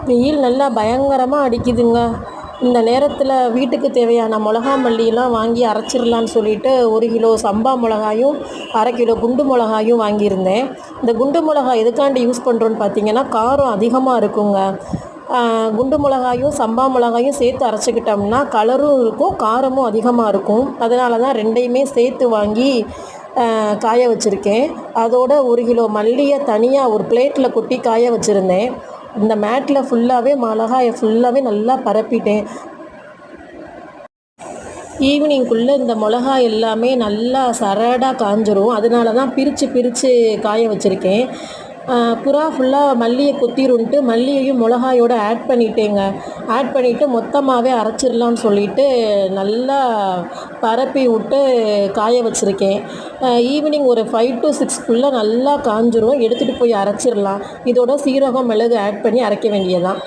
வெயில் நல்லா பயங்கரமாக அடிக்குதுங்க. இந்த நேரத்தில் வீட்டுக்கு தேவையான மிளகா மல்லியெல்லாம் வாங்கி அரைச்சிடலான்னு சொல்லிட்டு 1 கிலோ சம்பா மிளகாயும் 1/2 கிலோ குண்டு மிளகாயும் வாங்கியிருந்தேன். இந்த குண்டு மிளகாய் எதுக்காண்டி யூஸ் பண்ணுறோன்னு பார்த்தீங்கன்னா, காரம் அதிகமாக இருக்குங்க. குண்டு மிளகாயும் சம்பா மிளகாயும் சேர்த்து அரைச்சிக்கிட்டோம்னா கலரும் இருக்கும், காரமும் அதிகமாக இருக்கும். அதனால தான் 2யுமே சேர்த்து வாங்கி காய வச்சுருக்கேன். அதோட 1 கிலோ மல்லியை தனியாக ஒரு பிளேட்டில் கொட்டி காய வச்சுருந்தேன். இந்த மேட்டில் ஃபுல்லாகவே மிளகாயை ஃபுல்லாகவே நல்லா பரப்பிட்டேன். ஈவினிங்குள்ளே இந்த மிளகாய் எல்லாமே நல்லா சரடாக காஞ்சிரும். அதனால தான் பிரித்து பிரித்து காய வச்சுருக்கேன். புறா ஃபுல்லாக மல்லியை கொத்திருன்ட்டு மல்லியையும் மிளகாயோடு ஆட் பண்ணிட்டேங்க. ஆட் பண்ணிவிட்டு மொத்தமாகவே அரைச்சிடலான்னு சொல்லிட்டு நல்லா பரப்பி விட்டு காய வச்சுருக்கேன். ஈவினிங் ஒரு 5 to 6க்குள்ளே நல்லா காஞ்சிரும். எடுத்துகிட்டு போய் அரைச்சிடலாம். இதோட சீரகம் மிளகு ஆட் பண்ணி அரைக்க வேண்டியதான்.